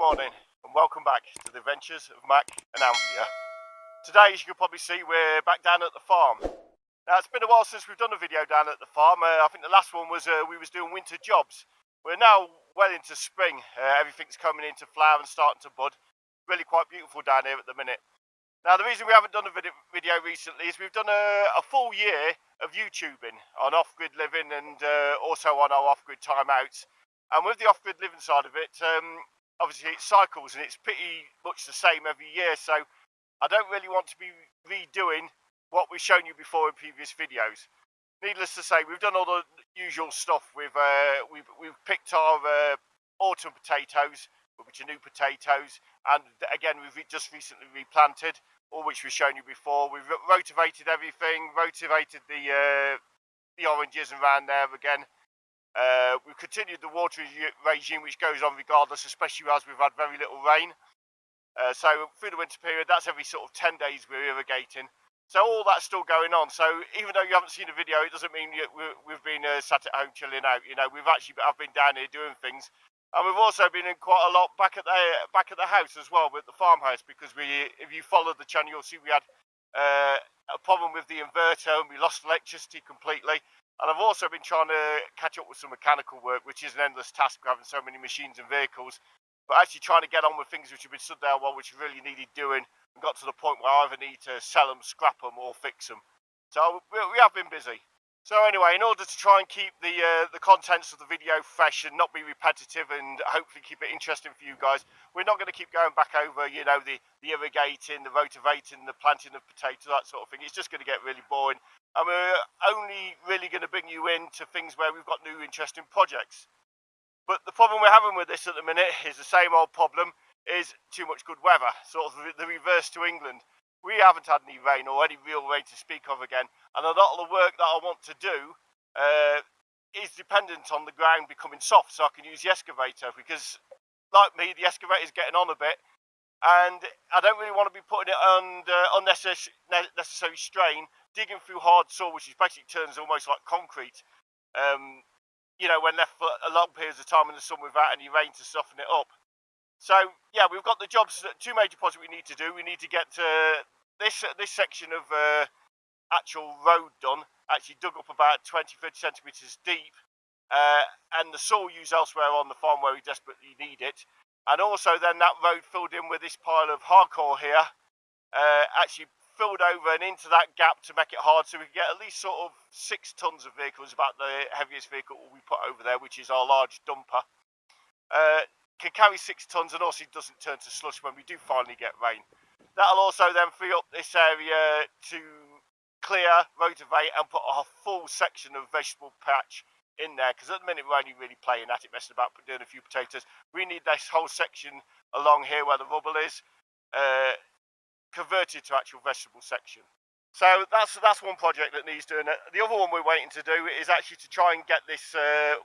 morning and welcome back to the Adventures of Mac Anthea. Today, as you can probably see, we're back down at the farm. Now, it's been a while since we've done a video down at the farm. I think the last one was we was doing winter jobs. We're now well into spring. Everything's coming into flower and starting to bud. Really quite beautiful down here at the minute. Now, the reason we haven't done a video recently is we've done a full year of YouTubing on off-grid living and also on our off-grid timeouts. And with the off-grid living side of it, obviously it cycles and it's pretty much the same every year, so I don't really want to be redoing what we've shown you before in previous videos. Needless to say, we've done all the usual stuff. We've picked our autumn potatoes, which are new potatoes, and again we've just recently replanted, all which we've shown you before. We've rotivated everything, rotivated the oranges around there again. We've continued the watering regime, which goes on regardless, especially as we've had very little rain. So through the winter period, that's every sort of 10 days we're irrigating. So all that's still going on. So even though you haven't seen a video, it doesn't mean we've been sat at home chilling out. You know, I've been down here doing things, and we've also been in quite a lot back at the house as well, with the farmhouse, because if you followed the channel, you'll see we had a problem with the inverter and we lost electricity completely. And I've also been trying to catch up with some mechanical work, which is an endless task for having so many machines and vehicles. But actually trying to get on with things which have been stood there while, which really needed doing, and got to the point where I either need to sell them, scrap them, or fix them. So we have been busy. So anyway, in order to try and keep the contents of the video fresh and not be repetitive and hopefully keep it interesting for you guys, we're not going to keep going back over, you know, the irrigating, the rotivating, the planting of potatoes, that sort of thing. It's just going to get really boring. And we're only really going to bring you into things where we've got new interesting projects. But the problem we're having with this at the minute is the same old problem, is too much good weather, sort of the reverse to England. We haven't had any rain or any real rain to speak of again, and a lot of the work that I want to do is dependent on the ground becoming soft so I can use the excavator, because like me, the excavator is getting on a bit and I don't really want to be putting it under unnecessary strain, digging through hard soil, which is basically turns almost like concrete, you know, when left for a long periods of time in the sun without any rain to soften it up. So yeah, we've got the jobs, two major projects we need to do. We need to get this section of actual road done, actually dug up about 20-30 centimetres deep, and the soil used elsewhere on the farm where we desperately need it. And also then that road filled in with this pile of hardcore here, actually filled over and into that gap to make it hard, so we can get at least sort of 6 tons of vehicles, about the heaviest vehicle we put over there, which is our large dumper. Can carry 6 tons and also doesn't turn to slush when we do finally get rain. That'll also then free up this area to clear, rotivate and put a full section of vegetable patch in there, because at the minute we're only really playing at it, messing about doing a few potatoes. We need this whole section along here where the rubble is converted to actual vegetable section. So that's one project that needs doing. The other one we're waiting to do is actually to try and get this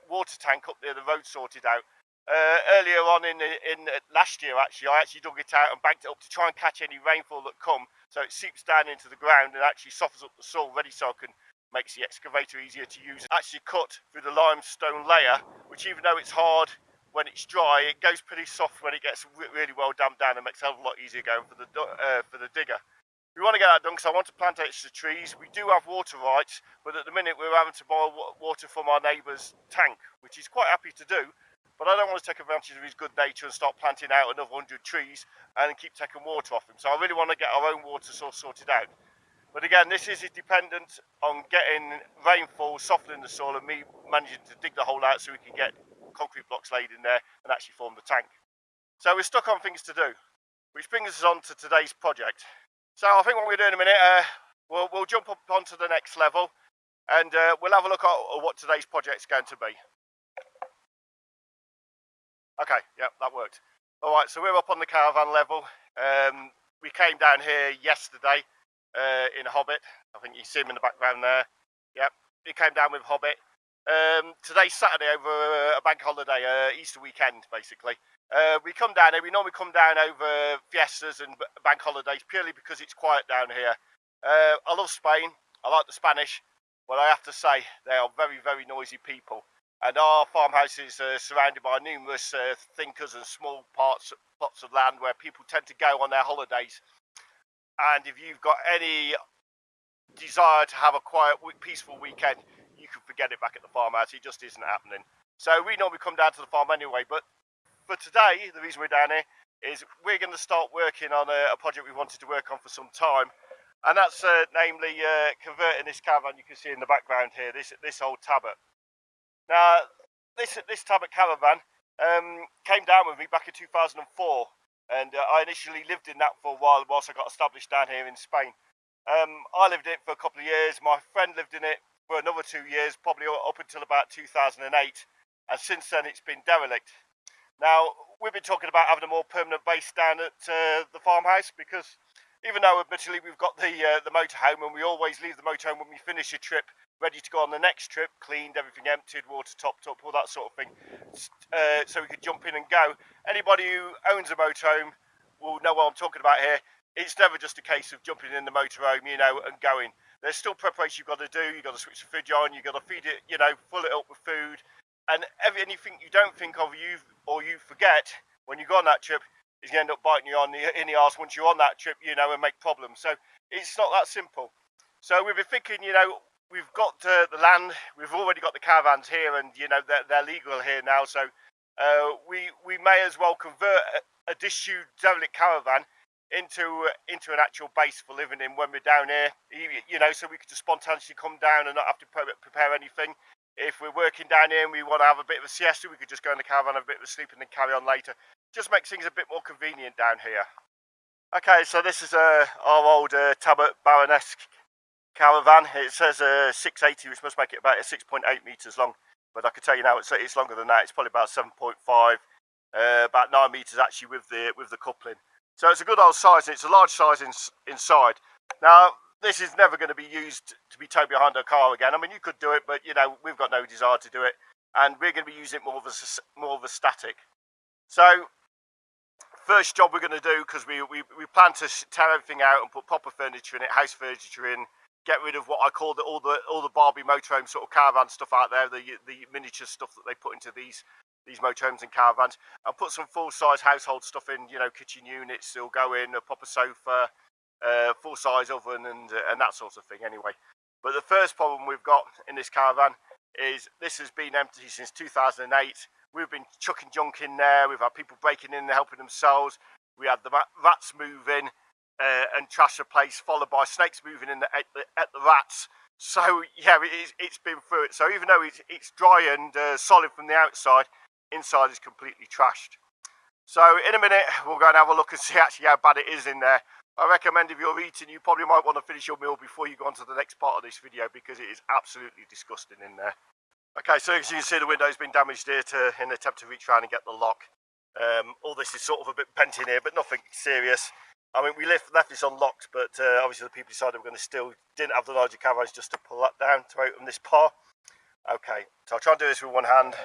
water tank up near the road sorted out. Earlier on in last year, actually, I dug it out and banked it up to try and catch any rainfall that come, so it seeps down into the ground and actually softens up the soil, ready so I can makes the excavator easier to use. Actually cut through the limestone layer, which even though it's hard when it's dry, it goes pretty soft when it gets really well damped down, and makes it a lot easier going for the digger. We want to get that done because I want to plant extra trees. We do have water rights, but at the minute we're having to borrow water from our neighbour's tank, which he's quite happy to do. But I don't want to take advantage of his good nature and start planting out another 100 trees and keep taking water off him. So I really want to get our own water source sorted out. But again, this is dependent on getting rainfall, softening the soil, and me managing to dig the hole out so we can get concrete blocks laid in there and actually form the tank. So we're stuck on things to do, which brings us on to today's project. So I think what we're doing in a minute, we'll jump up onto the next level, and we'll have a look at what today's project's going to be. Okay, yeah, that worked. All right, so we're up on the caravan level. We came down here yesterday in a Hobbit. I think you see him in the background there. Yep, he came down with Hobbit. Today's Saturday over a bank holiday, Easter weekend, basically. We come down here. We normally come down over fiestas and bank holidays purely because it's quiet down here. I love Spain. I like the Spanish, but I have to say they are very, very noisy people. And our farmhouse is surrounded by numerous thinkers and small plots of land where people tend to go on their holidays. And if you've got any desire to have a quiet, peaceful weekend, you can forget it back at the farmhouse. It just isn't happening. So we normally come down to the farm anyway. But for today, the reason we're down here is we're going to start working on a project we wanted to work on for some time. And that's namely converting this caravan you can see in the background here, this old Tabot. Now, this Tabot caravan came down with me back in 2004. And I initially lived in that for a while whilst I got established down here in Spain. I lived in it for a couple of years. My friend lived in it for another 2 years, probably up until about 2008. And since then, it's been derelict. Now, we've been talking about having a more permanent base down at the farmhouse because even though admittedly we've got the motorhome and we always leave the motorhome when we finish a trip, ready to go on the next trip, cleaned, everything emptied, water topped up, all that sort of thing, so we could jump in and go. Anybody who owns a motorhome will know what I'm talking about here. It's never just a case of jumping in the motorhome, you know, and going. There's still preparation you've got to do. You've got to switch the fridge on. You've got to feed it, you know, fill it up with food. And anything you don't think of you forget when you go on that trip is going to end up biting you in the arse once you're on that trip, you know, and make problems. So it's not that simple. So we've been thinking, you know, we've got the land. We've already got the caravans here, and you know they're legal here now. So we may as well convert a disused derelict caravan into an actual base for living in when we're down here, you know, so we could just spontaneously come down and not have to prepare anything. If we're working down here and we want to have a bit of a siesta, we could just go in the caravan, have a bit of a sleep, and then carry on later. Just makes things a bit more convenient down here. Okay, so this is our old Tabot Baronesque caravan. It says 680, which must make it about 6.8 metres long. But I can tell you now, it's longer than that. It's probably about 7.5, about 9 metres actually with the coupling. So it's a good old size, and it's a large size inside. Now, this is never going to be used to be towed behind a car again. I mean, you could do it, but, you know, we've got no desire to do it. And we're going to be using it more of a static. So, first job we're going to do, because we plan to tear everything out and put proper furniture in it, house furniture in, get rid of what I call all the Barbie motorhome sort of caravan stuff out there, the miniature stuff that they put into these motorhomes and caravans, and put some full-size household stuff in, you know, kitchen units still go in, a proper sofa, full-size oven, and that sort of thing anyway. But the first problem we've got in this caravan is this has been empty since 2008. We've been chucking junk in there. We've had people breaking in and helping themselves. We had the rats move in and trash the place, followed by snakes moving in at the rats. So yeah, it's been through it. So even though it's dry and solid from the outside, inside is completely trashed. So in a minute, we'll go and have a look and see actually how bad it is in there. I recommend if you're eating, you probably might want to finish your meal before you go on to the next part of this video, because it is absolutely disgusting in there. Okay, so as you can see, the window's been damaged here in an attempt to reach around and get the lock. All this is sort of a bit bent in here, but nothing serious. I mean, we left this unlocked, but obviously the people decided we're going to steal. Didn't have the larger caravans just to pull that down to open this part. Okay, so I'll try and do this with one hand.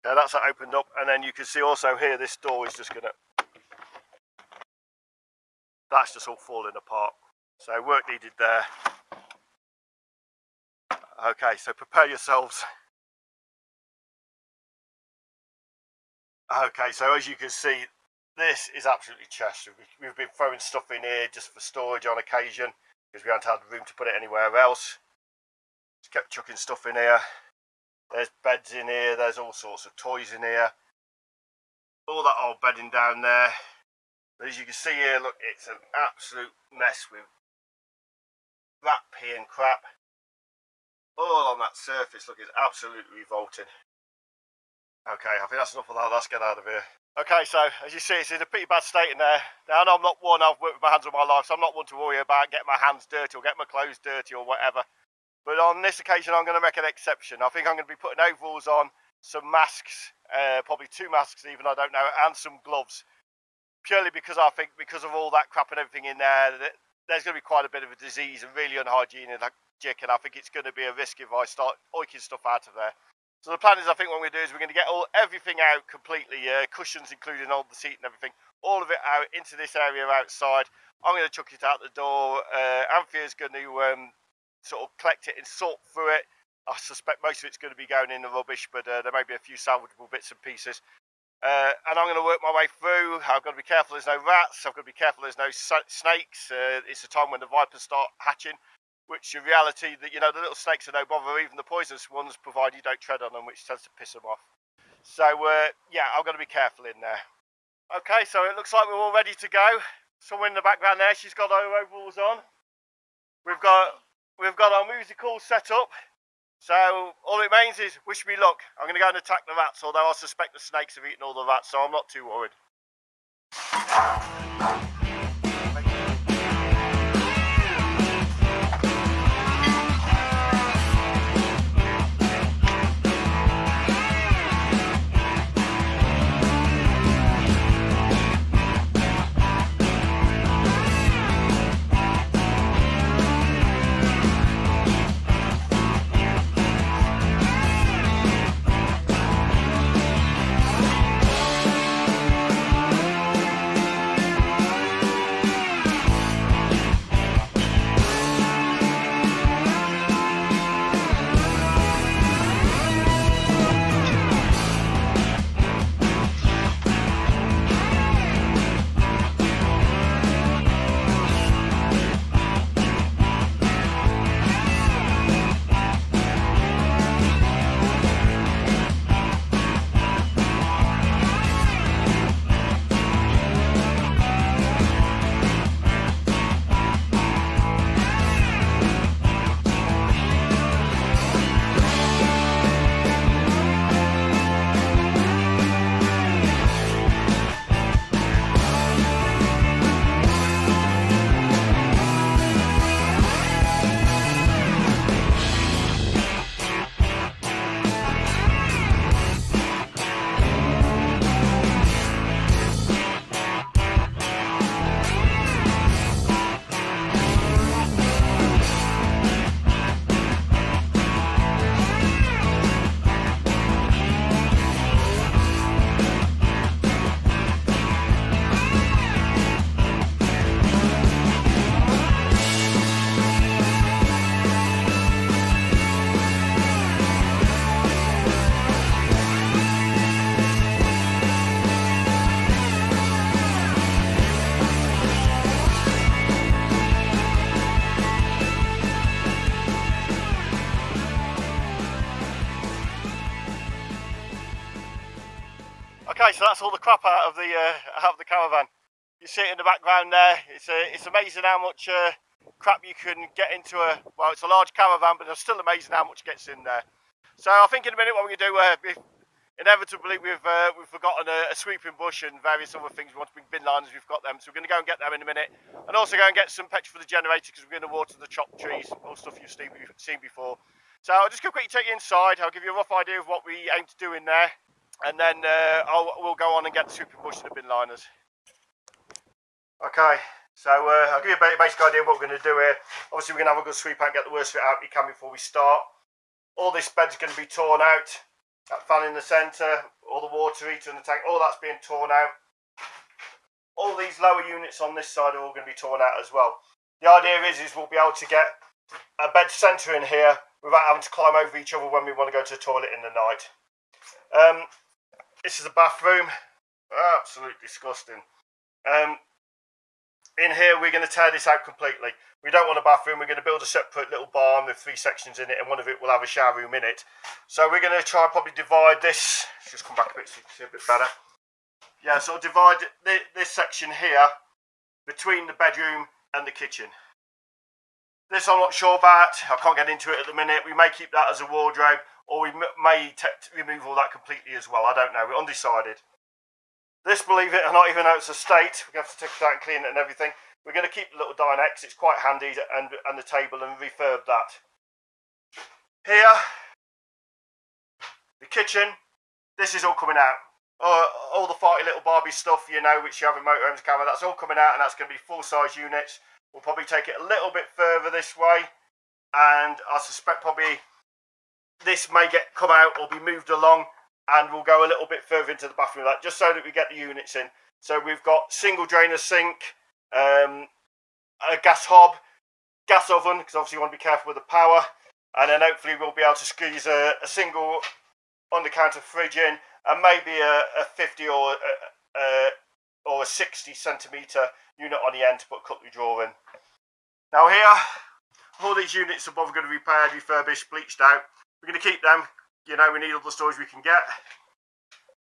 Now that's opened up, and then you can see also here this door is just going to... That's just all falling apart. So work needed there. Okay, so prepare yourselves. Okay, so as you can see, this is absolutely trash. We've been throwing stuff in here just for storage on occasion, because we haven't had room to put it anywhere else. Just kept chucking stuff in here. There's beds in here, there's all sorts of toys in here. All that old bedding down there. But as you can see here, look, it's an absolute mess with rat pee and crap all on that surface. Look, it's absolutely revolting. Okay, I think that's enough of that. Let's get out of here. Okay, so as you see, it's in a pretty bad state in there. Now, I know I'm not one, I've worked with my hands all my life, so I'm not one to worry about getting my hands dirty or getting my clothes dirty or whatever. But on this occasion, I'm going to make an exception. I think I'm going to be putting overalls on, some masks, probably 2 masks even, I don't know, and some gloves. Purely because I think, because of all that crap and everything in there, there's going to be quite a bit of a disease and really unhygienic, and I think it's going to be a risk if I start oiking stuff out of there. So the plan is, I think what we're going to do is we're going to get everything out completely, cushions including all the seat and everything, all of it out into this area outside. I'm going to chuck it out the door. Anthea's going to sort of collect it and sort through it, I suspect most of it's going to be going in the rubbish, but there may be a few salvageable bits and pieces. And I'm going to work my way through. I've got to be careful there's no rats. I've got to be careful there's no snakes. It's a time when the vipers start hatching, which in reality, that, you know, the little snakes are no bother, even the poisonous ones, provided you don't tread on them, which tends to piss them off. So yeah, I've got to be careful in there. Okay, so it looks like we're all ready to go. Someone in the background there, she's got her overalls on. We've got our music all set up. So all it means is wish me luck. I'm going to go and attack the rats, although I suspect the snakes have eaten all the rats, so I'm not too worried. Okay, so that's all the crap out of the caravan. You see it in the background there. It's amazing how much crap you can get into well, it's a large caravan, but it's still amazing how much gets in there. So I think in a minute what we're going to do, inevitably we've forgotten a sweeping bush and various other things. We want to bring bin liners, we've got them, so we're going to go and get them in a minute, and also go and get some petrol for the generator because we're going to water the chopped trees, all stuff you've seen before. So I'll just quickly take you inside. I'll give you a rough idea of what we aim to do in there, and then we'll go on and get the sweeping bush and the bin liners. Okay, so I'll give you a basic idea of what we're going to do here. Obviously we're going to have a good sweep out and get the worst of it out we can before we start. All this bed's going to be torn out. That fan in the centre, all the water heater in the tank, all that's being torn out. All these lower units on this side are all going to be torn out as well. The idea is we'll be able to get a bed centre in here without having to climb over each other when we want to go to the toilet in the night. This is a bathroom. Absolutely disgusting. In here we're going to tear this out completely. We don't want a bathroom, we're going to build a separate little barn with 3 sections in it, and one of it will have a shower room in it. So we're going to try and probably divide this. Let's just come back a bit so you can see a bit better. Yeah, so I'll divide this section here between the bedroom and the kitchen. This I'm not sure about, I can't get into it at the minute. We may keep that as a wardrobe, or we may remove all that completely as well. I don't know, we're undecided. This, believe it or not, even though it's a state, we're going to have to take it out and clean it and everything. We're going to keep the little dinette, it's quite handy, and the table, and refurb that. Here, the kitchen, this is all coming out. All the farty little Barbie stuff, you know, which you have in motorhomes, camera, that's all coming out, and that's going to be full-size units. We'll probably take it a little bit further this way, and I suspect probably this may come out or be moved along, and we'll go a little bit further into the bathroom, like, just so that we get the units in. So we've got single drainer sink, a gas hob, gas oven, because obviously you want to be careful with the power, and then hopefully we'll be able to squeeze a single on-the-counter fridge in, and maybe a 50 or a 60 centimetre unit on the end to put a cutlery drawer in. Now here, all these units above are going to be repaired, refurbished, bleached out. We're going to keep them. You know, we need all the storage we can get.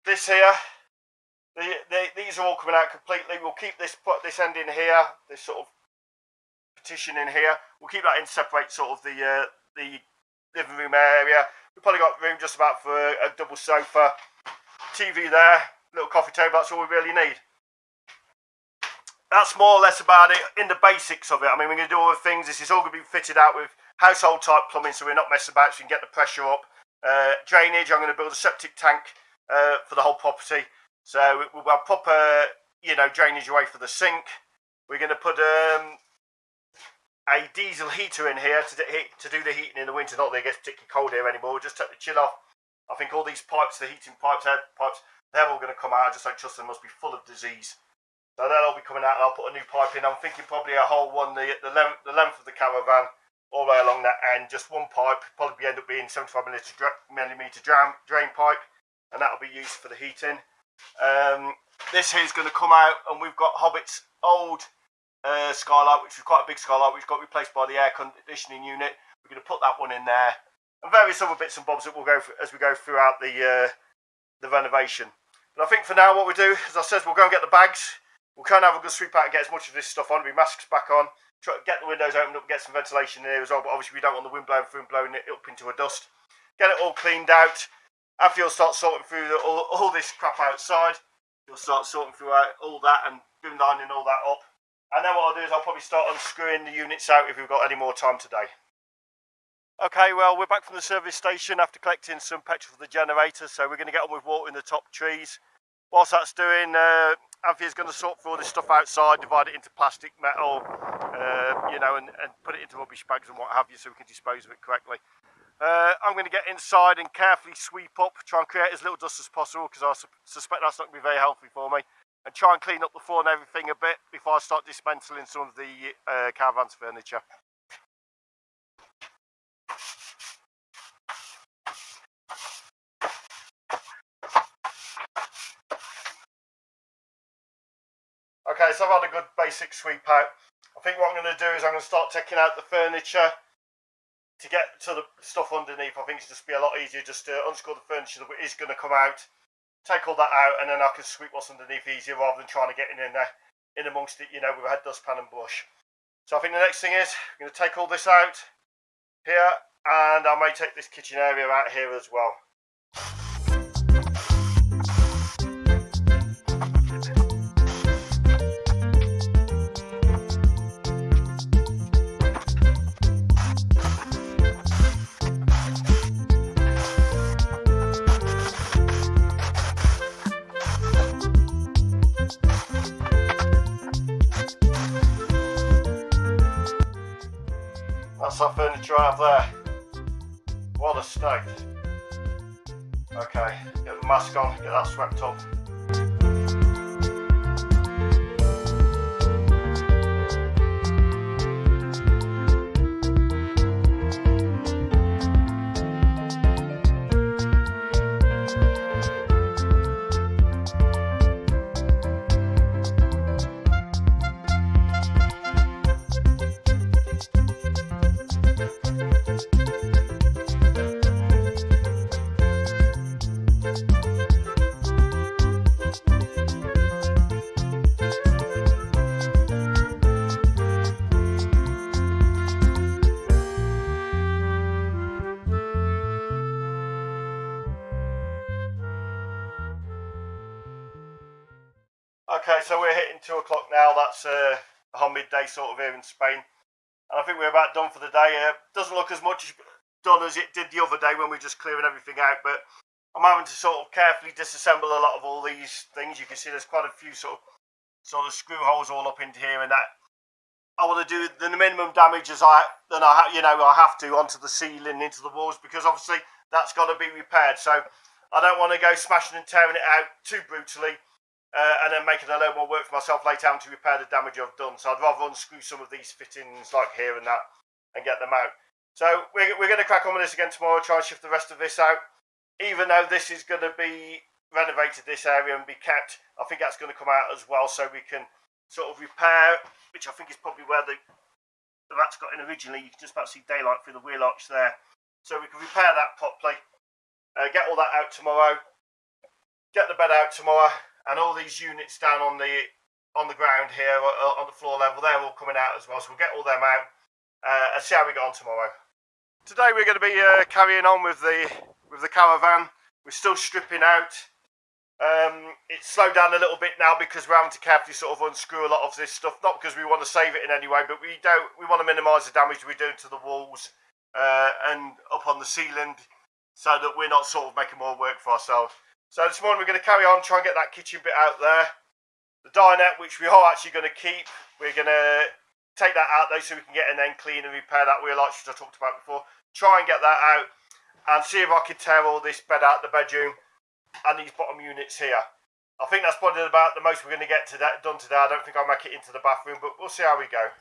This here, these are all coming out completely. We'll keep this, put this end in here, this sort of partition in here. We'll keep that in to separate sort of the living room area. We've probably got room just about for a double sofa, TV there, little coffee table. That's all we really need. That's more or less about it in the basics of it. I mean, we're going to do all the things. This is all going to be fitted out with household type plumbing, so we're not messing about, so we can get the pressure up. Drainage, I'm going to build a septic tank for the whole property. So we'll have proper, you know, drainage away for the sink. We're going to put a diesel heater in here to do the heating in the winter. Not that it gets particularly cold here anymore. We'll just take the chill off. I think all these pipes, the heating pipes, they're all going to come out. I just like trust them must be full of disease. So they'll all be coming out, and I'll put a new pipe in. I'm thinking probably a whole one, the length of the caravan, all the way along that end, just one pipe. Probably end up being 75mm drain pipe, and that'll be used for the heating. This here's going to come out, and we've got Hobbit's old skylight, which was quite a big skylight, which got replaced by the air conditioning unit. We're going to put that one in there, and various other bits and bobs that we'll go through as we go throughout the renovation. But I think for now, what we do, as I said, we'll go and get the bags. We'll kind of have a good sweep out and get as much of this stuff on. With masks back on. Try to get the windows opened up, get some ventilation in here as well. But obviously we don't want the wind blowing through and blowing it up into a dust. Get it all cleaned out. After you'll start sorting through all this crap outside, you'll start sorting through all that and bin lining all that up. And then what I'll do is I'll probably start unscrewing the units out if we've got any more time today. Okay, well, we're back from the service station after collecting some petrol for the generator. So we're going to get on with watering the top trees. Whilst that's doing, Anthea's going to sort through all this stuff outside, divide it into plastic, metal, you know, and put it into rubbish bags and what have you, so we can dispose of it correctly. I'm going to get inside and carefully sweep up, try and create as little dust as possible, because I suspect that's not going to be very healthy for me, and try and clean up the floor and everything a bit before I start dismantling some of the caravan's furniture. Okay, so I've had a good basic sweep out. I think what I'm going to do is I'm going to start taking out the furniture to get to the stuff underneath. I think it's just be a lot easier just to unscrew the furniture that is going to come out, take all that out, and then I can sweep what's underneath easier rather than trying to get in there, in amongst it, you know, with a dustpan and brush. So I think the next thing is I'm going to take all this out here, and I may take this kitchen area out here as well. That's that furniture I have there. What a state. Okay, get the mask on, get that swept up. Okay, so we're hitting 2 o'clock now. That's our midday sort of here in Spain. And I think we're about done for the day. Doesn't look as much done as it did the other day when we were just clearing everything out. But I'm having to sort of carefully disassemble a lot of all these things. You can see there's quite a few sort of screw holes all up into here and that. I want to do the minimum damage as I have to onto the ceiling, into the walls, because obviously that's got to be repaired. So I don't want to go smashing and tearing it out too brutally. And then making a load more work for myself later on to repair the damage I've done. So I'd rather unscrew some of these fittings like here and that and get them out. So we're going to crack on with this again tomorrow, try and shift the rest of this out. Even though this is going to be renovated, this area, and be kept, I think that's going to come out as well, so we can sort of repair, which I think is probably where the rats got in originally. You can just about see daylight through the wheel arch there. So we can repair that properly, get all that out tomorrow, get the bed out tomorrow, and all these units down on the ground here, on the floor level, they're all coming out as well, so we'll get all them out and see how we get on tomorrow. Today we're going to be carrying on with the caravan. We're still stripping out. It's slowed down a little bit now because we're having to carefully sort of unscrew a lot of this stuff. Not because we want to save it in any way, but we want to minimise the damage we're doing to the walls and up on the ceiling, so that we're not sort of making more work for ourselves. So this morning we're going to carry on, try and get that kitchen bit out there. The dinette, which we are actually going to keep, we're going to take that out though, so we can get an end clean and repair that wheel arch, which I talked about before. Try and get that out and see if I can tear all this bed out the bedroom and these bottom units here. I think that's probably about the most we're going to get done today. I don't think I'll make it into the bathroom, but we'll see how we go.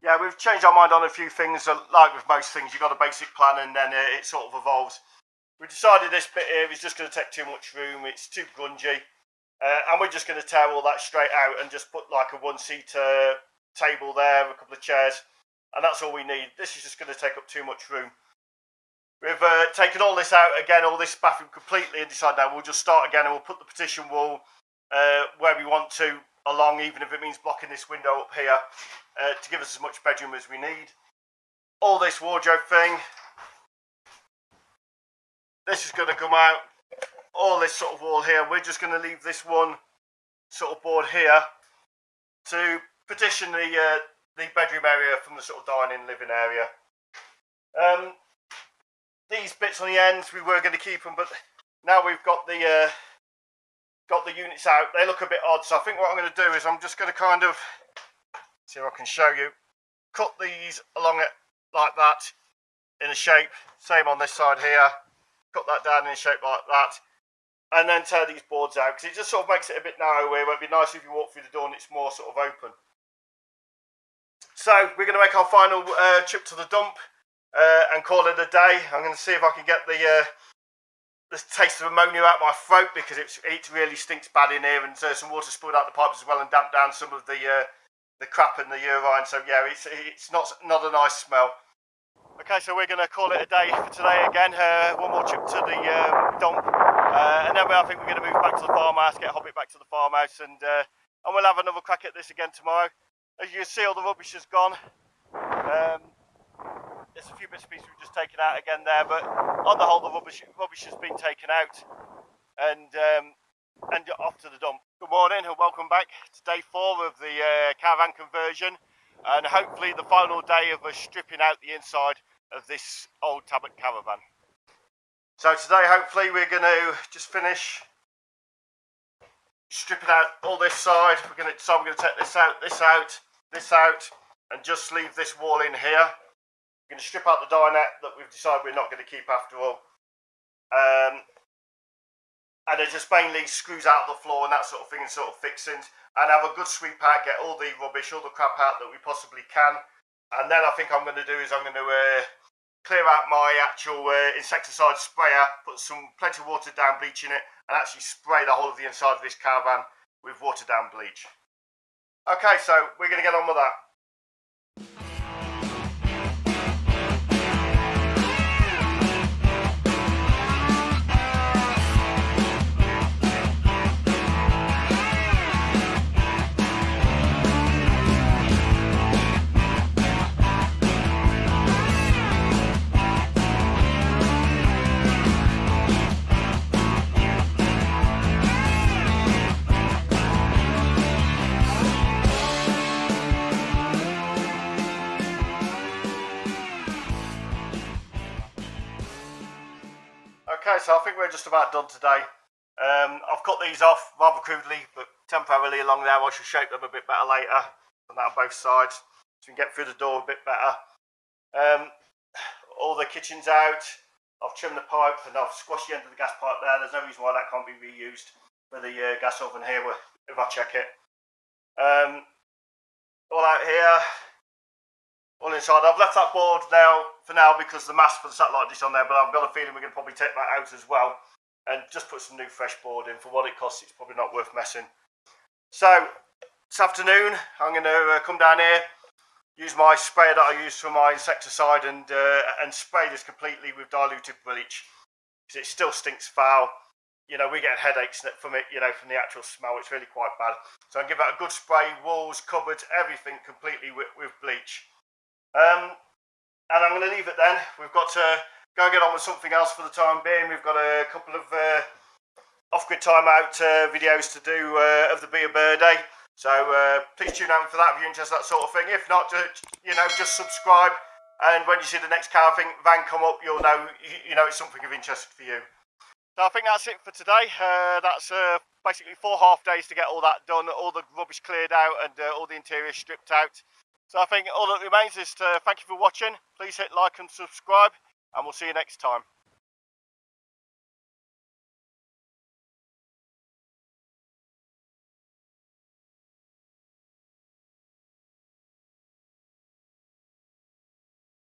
Yeah, we've changed our mind on a few things. Like with most things, you've got a basic plan and then it sort of evolves. We decided this bit here is just going to take too much room. It's too grungy. And we're just going to tear all that straight out and just put like a one-seater table there, a couple of chairs. And that's all we need. This is just going to take up too much room. We've taken all this out again, all this bathroom completely, and decided now we'll just start again and we'll put the partition wall where we want to along, even if it means blocking this window up here to give us as much bedroom as we need. All this wardrobe thing, this is going to come out. All this sort of wall here, we're just going to leave this one sort of board here to partition the bedroom area from the sort of dining living area. These bits on the ends, we were going to keep them, but now we've got the units out, they look a bit odd. So I think what I'm going to do is I'm just going to kind of see if I can show you, cut these along it like that in a shape, same on this side here, cut that down in a shape like that, and then tear these boards out, because it just sort of makes it a bit narrow here. It'd be nice if you walk through the door and it's more sort of open. So we're going to make our final trip to the dump and call it a day. I'm going to see if I can get the taste of ammonia out my throat, because it really stinks bad in here, and some water spilled out the pipes as well and damped down some of the crap and the urine. So yeah, it's not a nice smell. Okay, so we're going to call it a day for today again. One more trip to the dump, and then I think we're going to move back to the farmhouse, get Hobbit back to the farmhouse, and we'll have another crack at this again tomorrow. As you can see, all the rubbish is gone. There's a few bits and pieces we've just taken out again there, but on the whole, the rubbish has been taken out and off to the dump. Good morning and welcome back to day 4 of the caravan conversion, and hopefully the final day of us stripping out the inside of this old Tablet caravan. So today, hopefully, we're going to just finish stripping out all this side. We're going to take this out, and just leave this wall in here. We're going to strip out the dinette that we've decided we're not going to keep after all. And it just mainly screws out of the floor and that sort of thing, and sort of fixings, and have a good sweep out, get all the rubbish, all the crap out that we possibly can. And then I think I'm going to do is I'm going to clear out my actual insecticide sprayer, put plenty of watered down bleach in it, and actually spray the whole of the inside of this caravan with watered down bleach. Okay, so we're going to get on with that. Okay, so I think we're just about done today. I've cut these off rather crudely, but temporarily along there. I shall shape them a bit better later, and that on both sides, so we can get through the door a bit better. All the kitchen's out. I've trimmed the pipe and I've squashed the end of the gas pipe there. There's no reason why that can't be reused for the gas oven here if I check it. All out here. All inside. I've left that board for now because the mast for the satellite dish on there, but I've got a feeling we're going to probably take that out as well and just put some new fresh board in. For what it costs, it's probably not worth messing. So this afternoon I'm going to come down here, use my sprayer that I use for my insecticide, and spray this completely with diluted bleach, because it still stinks foul. You know, we get headaches from it, you know, from the actual smell. It's really quite bad. So I'll give that a good spray, walls, cupboards, everything completely with bleach. And I'm going to leave it then. We've got to go and get on with something else for the time being. We've got a couple of off-grid timeout videos to do of the Be a Birthday. So please tune out for that if you're interested in that sort of thing. If not, just subscribe. And when you see the next caravan come up, you'll know it's something of interest for you. So I think that's it for today. That's basically 4 half days to get all that done, all the rubbish cleared out, and all the interior stripped out. So I think all that remains is to thank you for watching. Please hit like and subscribe, and we'll see you next time.